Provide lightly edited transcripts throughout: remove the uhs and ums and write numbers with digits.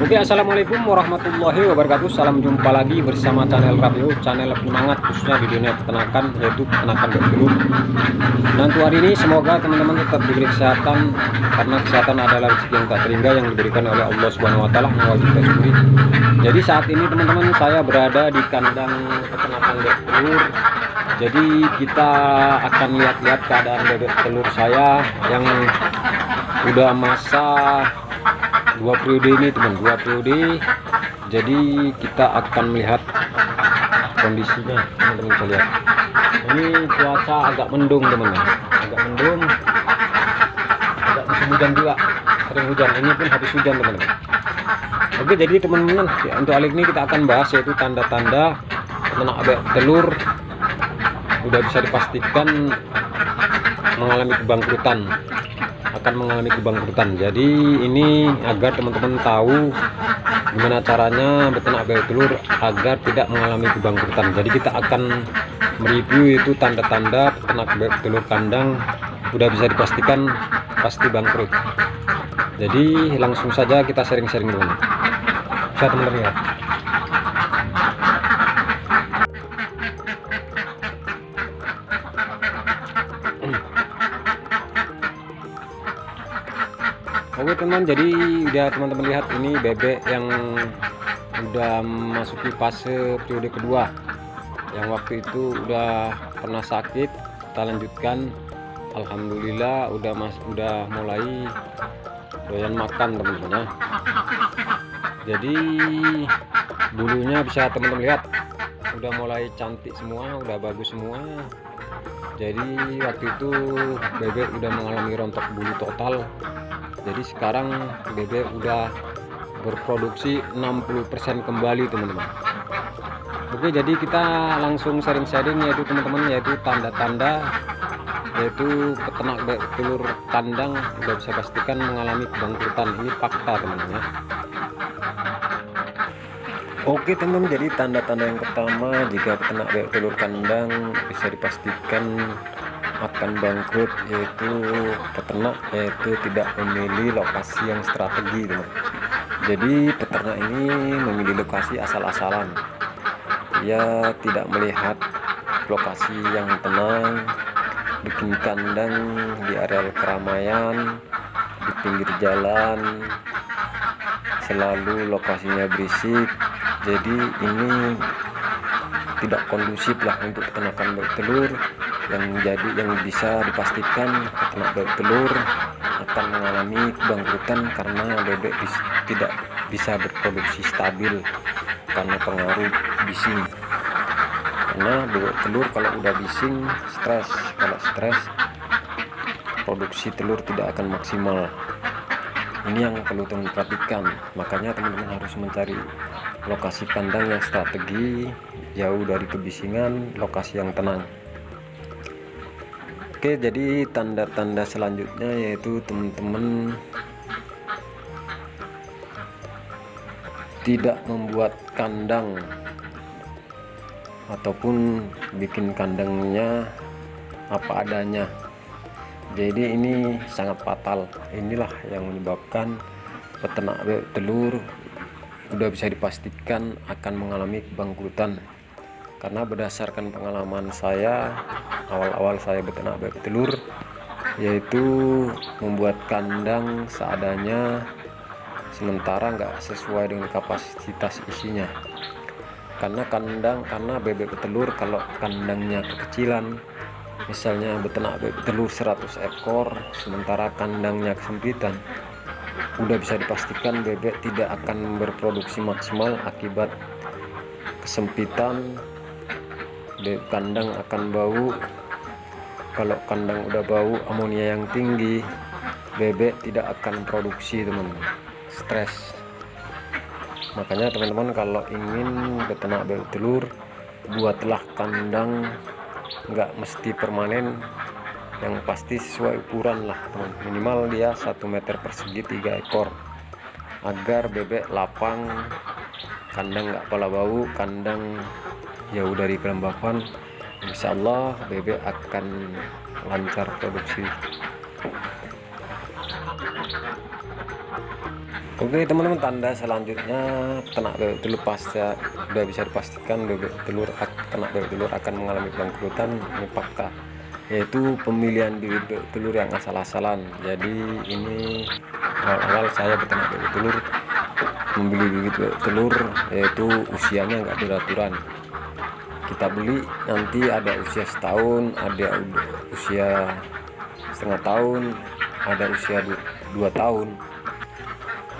Oke, assalamualaikum warahmatullahi wabarakatuh. Salam jumpa lagi bersama channel Radio, channel penyemangat khususnya di dunia peternakan, yaitu peternakan bertelur. Dan untuk hari ini semoga teman-teman tetap diberi kesehatan, karena kesehatan adalah rezeki yang tak terhingga yang diberikan oleh Allah Subhanahu Wa Taala, yang wajib kita syukuri. Jadi saat ini teman-teman saya berada di kandang peternakan bertelur. Jadi kita akan lihat-lihat keadaan bebek telur saya yang udah masa 2 periode ini teman, 2 periode. Jadi kita akan melihat kondisinya, teman-teman bisa lihat. Ini cuaca agak mendung teman, agak mendung, agak musim hujan juga, sering hujan. Ini pun habis hujan teman-teman. Oke, jadi teman-teman untuk kali ini kita akan bahas yaitu tanda-tanda peternak bebek telur udah bisa dipastikan mengalami kebangkrutan, akan mengalami kebangkrutan. Jadi ini agar teman-teman tahu gimana caranya beternak bebek telur agar tidak mengalami kebangkrutan. Jadi kita akan mereview itu tanda-tanda peternak bebek telur kandang udah bisa dipastikan pasti bangkrut. Jadi langsung saja kita sharing-sharing dulu. Bisa teman-teman lihat. Oke teman, jadi udah teman-teman lihat ini bebek yang udah masuki fase periode kedua. Yang waktu itu udah pernah sakit, kita lanjutkan. Alhamdulillah udah mulai doyan makan teman-teman ya. Jadi bulunya bisa teman-teman lihat udah mulai cantik semua, udah bagus semua. Jadi waktu itu bebek udah mengalami rontok bulu total. Jadi sekarang bebek udah berproduksi 60% kembali teman-teman. Oke, jadi kita langsung sharing-sharing yaitu teman-teman, yaitu tanda-tanda yaitu peternak bebek telur kandang udah bisa pastikan mengalami kebangkrutan. Ini fakta teman-teman ya. Oke teman, jadi tanda-tanda yang pertama jika peternak bebek telur kandang bisa dipastikan akan bangkrut yaitu peternak tidak memilih lokasi yang strategi teman. Jadi peternak ini memilih lokasi asal-asalan, ia tidak melihat lokasi yang tenang, bikin kandang di areal keramaian, di pinggir jalan, selalu lokasinya berisik. Jadi ini tidak kondusif lah untuk peternakan bebek telur. Yang bisa dipastikan peternak bebek telur akan mengalami kebangkrutan karena bebek tidak bisa berproduksi stabil karena pengaruh bising. Karena bebek telur kalau udah bising stres, kalau stres produksi telur tidak akan maksimal. Ini yang perlu teman perhatikan. Makanya teman-teman harus mencari lokasi kandang yang strategi, jauh dari kebisingan, lokasi yang tenang. Oke, jadi tanda-tanda selanjutnya yaitu teman-teman tidak membuat kandang ataupun bikin kandangnya apa adanya. Jadi ini sangat fatal. Inilah yang menyebabkan peternak bebek telur udah bisa dipastikan akan mengalami kebangkrutan. Karena berdasarkan pengalaman saya awal-awal saya beternak bebek telur, yaitu membuat kandang seadanya, sementara nggak sesuai dengan kapasitas isinya. Karena bebek telur kalau kandangnya kekecilan, misalnya beternak bebek telur 100 ekor sementara kandangnya kesempitan, udah bisa dipastikan bebek tidak akan berproduksi maksimal akibat kesempitan. Kandang akan bau. Kalau kandang udah bau amonia yang tinggi, bebek tidak akan produksi teman-teman, stres. Makanya teman-teman kalau ingin beternak bebek telur, buatlah kandang nggak mesti permanen, yang pasti sesuai ukuran lah teman, minimal dia 1 meter persegi 3 ekor, agar bebek lapang, kandang nggak pala bau, kandang jauh dari kelembapan. Insya Allah bebek akan lancar produksi. Oke teman-teman, tanda selanjutnya ternak bebek telur pasca sudah bisa dipastikan ternak bebek telur akan mengalami bangkrutan ini fakta, yaitu pemilihan bibit bebek telur yang asal-asalan. Jadi ini awal-awal saya beternak bebek telur membeli bibit bebek telur yaitu usianya nggak beraturan. Kita beli nanti ada usia setahun, ada usia setengah tahun, ada usia 2 tahun.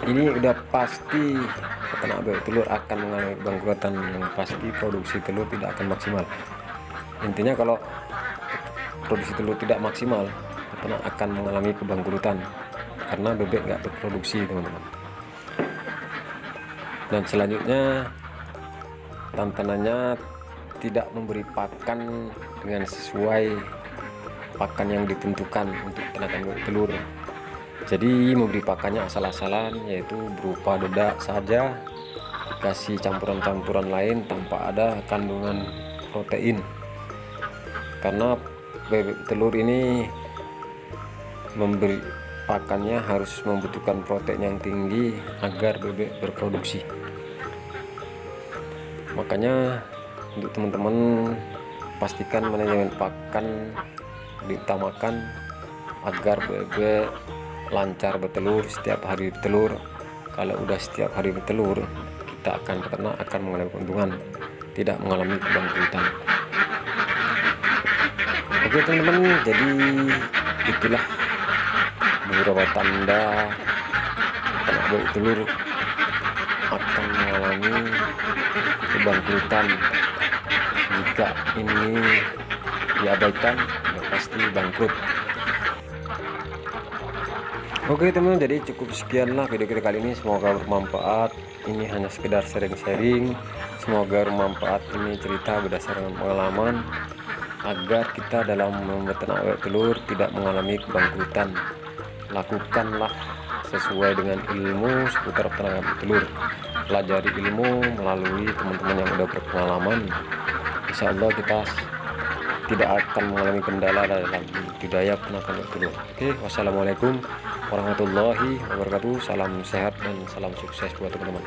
Ini udah pasti peternak bebek telur akan mengalami bangkrutan, yang pasti produksi telur tidak akan maksimal. Intinya kalau produksi telur tidak maksimal, peternak akan mengalami kebangkrutan karena bebek nggak berproduksi teman-teman. Dan selanjutnya tantanannya tidak memberi pakan dengan sesuai pakan yang ditentukan untuk peternakan bebek telur. Jadi memberi pakannya asal-asalan, yaitu berupa dedak saja, dikasih campuran-campuran lain tanpa ada kandungan protein. Karena bebek telur ini memberi pakannya harus membutuhkan protein yang tinggi agar bebek berproduksi. Makanya untuk teman-teman pastikan manajemen pakan diutamakan agar bebek lancar bertelur, setiap hari bertelur. Kalau udah setiap hari bertelur, kita peternak akan mengalami keuntungan, tidak mengalami kebangkrutan. Oke teman-teman, jadi itulah beberapa tanda peternak bebek telur akan mengalami kebangkrutan. Jika ini diabaikan, ya pasti bangkrut. Oke teman-teman, jadi cukup sekianlah video kita kali ini, semoga bermanfaat. Ini hanya sekedar sharing-sharing, semoga bermanfaat. Ini cerita berdasarkan pengalaman agar kita dalam beternak bebek telur tidak mengalami kebangkrutan. Lakukanlah sesuai dengan ilmu seputar peternakan bebek telur, pelajari ilmu melalui teman-teman yang udah berpengalaman. Insya Allah kita tidak akan mengalami kendala dalam budidaya peternakan bebek telur. Oke, wassalamualaikum warahmatullahi wabarakatuh. Salam sehat dan salam sukses buat teman-teman.